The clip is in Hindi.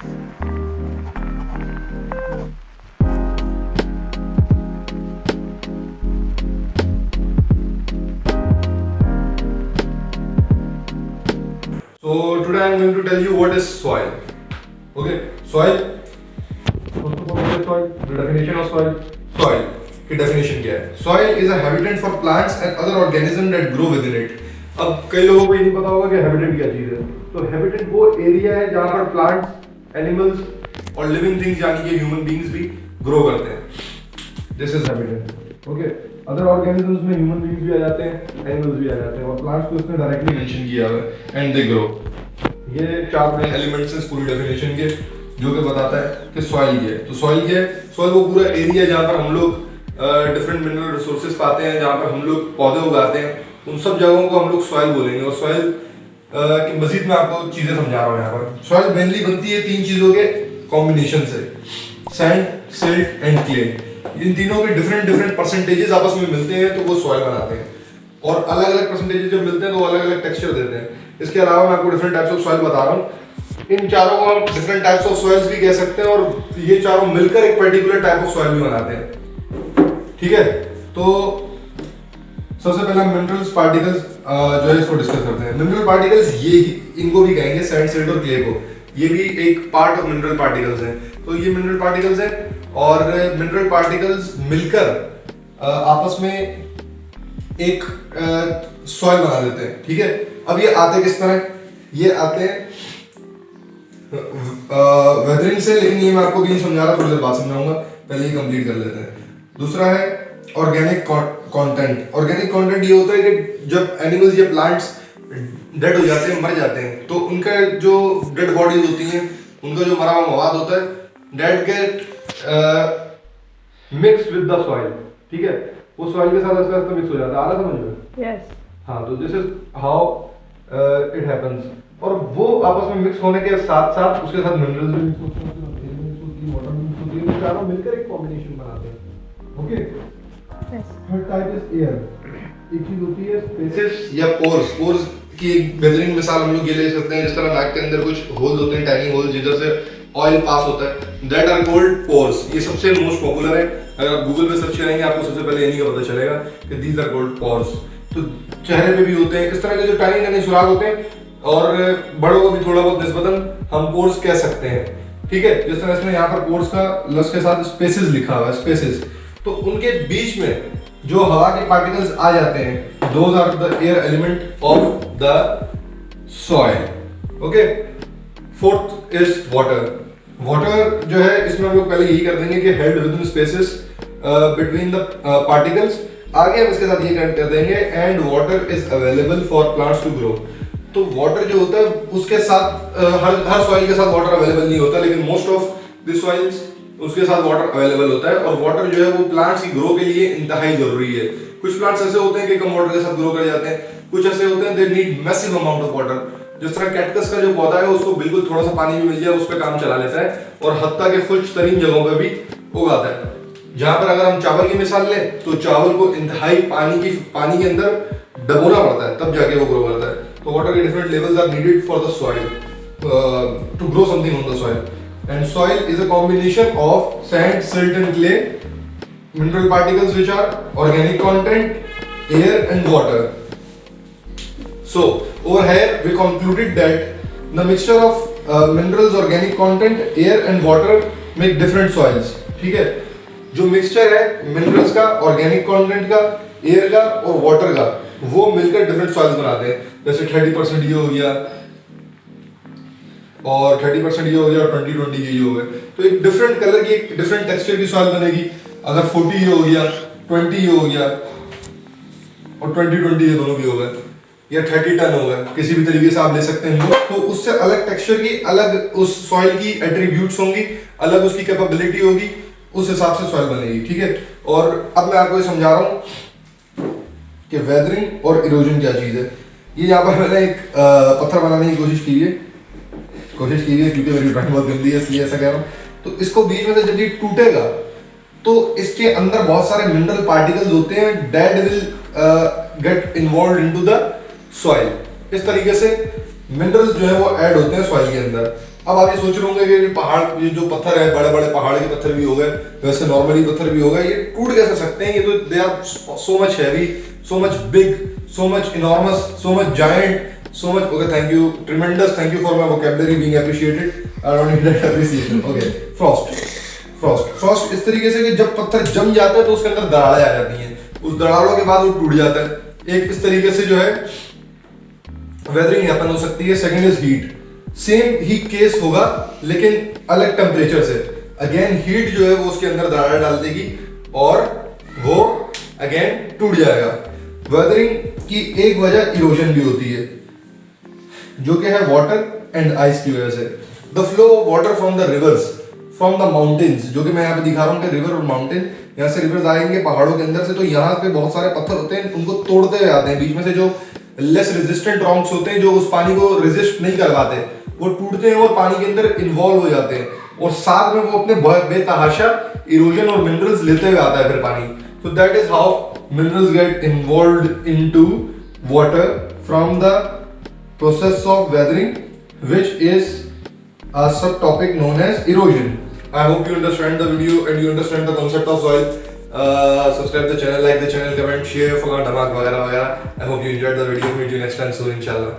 So today I am going to tell you what is soil. Okay, soil. First of all, what is soil? The definition of soil. Soil की definition क्या है? Soil is a habitat for plants and other organisms that grow within it. अब कई लोगों को ये नहीं पता होगा कि habitat क्या चीज़ है. तो habitat वो area है जहाँ पर plants, animals और living things यानी कि human beings भी grow करते हैं. This is habitat. Okay. Other organisms में ह्यूमन बींग्स भी आ जाते हैं, एनिमल्स भी आ जाते हैं और प्लांट्स को इसमें डायरेक्टली मेंशन किया हुआ है एंड दे ग्रो. ये चार मेन एलिमेंट्स हैं पूरी डेफिनेशन के जो कि बताता है कि सॉइल क्या है. तो सॉइल क्या है? सॉइल वो पूरा एरिया जहाँ पर हम लोग डिफरेंट मिनरल रिसोर्सेज पाते हैं, जहाँ पर हम लोग पौधे उगाते हैं, उन सब जगहों को हम लोग सॉइल बोलेंगे. और सॉइल की मजीद मैं आपको चीजें समझा रहा हूँ. यहाँ पर सॉइल मेनली बनती है तीन चीजों के कॉम्बिनेशन से: सैंड, सिल्ट एंड क्ले. इन तीनों के डिफरेंट परसेंटेजेस आपस में मिलते हैं तो वो सॉइल बनाते हैं. और अलग अलग परसेंटेजेस जब मिलते हैं तो वो अलग अलग टेक्सचर देते हैं. इसके अलावा मैं आपको डिफरेंट टाइप्स ऑफ सॉइल बता रहा हूँ. इन चारों को हम डिफरेंट टाइप्स ऑफ सॉइल्स भी कह सकते हैं और ये चारों मिलकर एक पर्टिकुलर टाइप ऑफ सॉइल भी बनाते हैं. ठीक है, तो सबसे पहले हम मिनरल्स पार्टिकल्स जो है इसको डिस्कस करते हैं. मिनरल पार्टिकल्स ये इनको भी कहेंगे सैंड, सिल्ट और क्ले को. ये भी एक पार्ट ऑफ मिनरल पार्टिकल्स हैं. तो ये मिनरल पार्टिकल्स हैं और मिनरल पार्टिकल्स मिलकर आपस में एक सॉइल बना देते हैं. ठीक है, अब ये आते किस तरह? ये आते हैं वेदरिंग से, लेकिन ये मैं आपको भी नहीं समझा रहा, थोड़ी देर बाद समझाऊंगा. पहले ये कंप्लीट कर लेते हैं. दूसरा है ऑर्गेनिक कंटेंट. ऑर्गेनिक कंटेंट ये होता है कि जब एनिमल्स या प्लांट्स डेड हो जाते हैं, मर जाते हैं, तो उनका जो डेड बॉडीज होती हैं, उनका जो मरा हुआ मवाद होता है, dead gate mix with the soil. ठीक है, वो सॉइल के साथ इसका मिक्स हो जाता है. आ रहा समझ में? यस. हाँ, तो this is how it happens. और वो आपस में मिक्स होने के साथ साथ उसके साथ मिनरल्स भी मिक्स होते हैं, वाटर भी मिक्स होती है, चारों मिलकर एक कॉम्बिनेशन बनाते हैं. Okay. Third type is air. एक चीज होती है स्पेसेस या पोर्स. पोर्स की एक बेहतरीन मिसाल हम लोग ये ले सकते हैं, जिस तरह नाक के अंदर कुछ होल्स होते हैं, टाइनी होल्स, जिधर से ऑयल पास होता है, दैट आर कॉल्ड पोर्स. ये सबसे मोस्ट पॉपुलर है. अगर आप गूगल पे सर्च करेंगे आपको सबसे पहले यही का पता चलेगा कि दीज आर कॉल्ड पोर्स. तो चेहरे पे भी होते हैं इस तरह के जो टाइनी टाइनी सुराख होते हैं, और बड़ों को भी थोड़ा बहुत निस्बतन हम पोर्स कह सकते हैं. ठीक है, जिस तरह इसमें यहाँ पर पोर्स का लफ्ज के साथ स्पेसेस लिखा हुआ है, स्पेसेस. तो उनके बीच में जो हवा के पार्टिकल्स आ जाते हैं, those are the air element of the soil. Okay. Fourth is water. Water जो है इसमें हम लोग पहले यही कर देंगे कि held within spaces between the particles. आगे हम इसके साथ ये कर देंगे and water is available for plants to grow. तो वाटर जो होता है उसके साथ हर सॉइल के साथ वाटर अवेलेबल नहीं होता, लेकिन मोस्ट ऑफ द सॉइल्स उसके साथ वाटर अवेलेबल होता है. और वाटर जो है वो प्लांट्स की ग्रो के लिए इंतहाई जरूरी है. कुछ प्लांट्स ऐसे होते हैं कि कम वाटर के साथ ग्रो कर जाते हैं, कुछ ऐसे होते हैं they need massive amount of water. जिस तरह कैक्टस का जो पौधा है उसको बिल्कुल थोड़ा सा पानी भी मिल जाए उस पर काम चला लेता है, और हत्ता के खुश्क तरीन जगहों पे भी उगाता है. जहां पर अगर हम चावल की मिसाल लें तो चावल को इंतहाई पानी के अंदर डबोना पड़ता है, तब जाके वो ग्रो करता है. तो वाटर के different levels are needed for the soil to grow something on the soil. And soil is a combination of sand, silt and clay, mineral particles which are organic content, air and water. So over here we concluded that the mixture of minerals, organic content, air and water make different soils. ठीक है, जो मिक्सचर है मिनरल्स का, ऑर्गेनिक कंटेंट का, एयर का और वाटर का, वो मिलकर डिफरेंट सॉइल्स बनाते हैं. जैसे 30% ये हो गया और 30% ये हो गया और 20-20 ये हो गया. तो एक डिफरेंट कलर की, एक डिफरेंट टेक्सचर की सॉइल बनेगी. अगर 40 ये हो गया, 20 ये हो गया और 20-20 ये दोनों भी हो गए, या 30 टन होगा, किसी भी तरीके से आप ले सकते हैं. तो उससे अलग टेक्सचर की, अलग उस सॉइल की एट्रीब्यूट्स होंगी, अलग उसकी कैपेबिलिटी होगी, उस हिसाब से सॉइल बनेगी. ठीक है, और अब मैं आपको ये समझा रहा हूँ कि वेदरिंग और इरोजन क्या चीज़ है. ये यहाँ पर मैंने एक पत्थर बनाने की कोशिश की है क्योंकि मेरी ड्राइंग बहुत गंदी है इसलिए ऐसा कह रहा हूँ. तो इसको बीच में से जब ये टूटेगा तो इसके अंदर बहुत सारे मिनरल पार्टिकल्स होते हैं, that will get involve into the soil. इस तरीके से मिनरल्स जो है वो ऐड होते हैं सॉइल के अंदर. अब आप ये सोच रहे होंगे कि पहाड़, ये जो पत्थर है, बड़े बड़े पहाड़ के पत्थर भी हो गए, वैसे नॉर्मली पत्थर भी हो गए, ये टूट कैसे सकते हैं? ये तो they are so much heavy, so much big, so much enormous, so much giant, so much. Okay, thank you, tremendous, thank you for my vocabulary being appreciated. I don't need that appreciation. Okay, frost इस तरीके से कि जब पत्थर जम जाता है तो उसके अंदर दरारें आ जाती हैं, उस दरारों के बाद वो टूट जाता है। एक इस तरीके से जो है वेदरिंग हैपन हो सकती है। Second is heat, same he case होगा लेकिन अलग टेम्परेचर से। अगेन हीट जो है वो उसके अंदर दरार डाल देगी और वो अगेन टूट जाएगा। वेदरिंग की एक वजह इरोजन भी होती है, जो कि है वाटर एंड आइस की वजह से। The flow of water from the reverse, from the mountains, जो कि मैं यहाँ पे दिखा रहा हूँ कि रिवर और माउंटेन, यहाँ से रिवर्स आएंगे पहाड़ों के अंदर से, तो यहाँ पे बहुत सारे पत्थर होते हैं, उनको तोड़ते हुए आते हैं। बीच में से जो लेस रेजिस्टेंट रॉक्स होते हैं, जो उस पानी को रेजिस्ट नहीं कर पाते, वो टूटते हैं और पानी के अंदर इन्वॉल्व हो जाते हैं, और साथ में वो अपने बेतहाशा इरोजन और मिनरल्स लेते हुए आता है फिर पानी। So that is how minerals get involved into water from the process of weathering, which is a subtopic known as erosion. I hope you understand the video and you understand the concept of soil. Subscribe the channel, like the channel, comment, share, फलाना धमाक वगैरह वगैरह. I hope you enjoyed the video. Meet you next time soon, inshallah.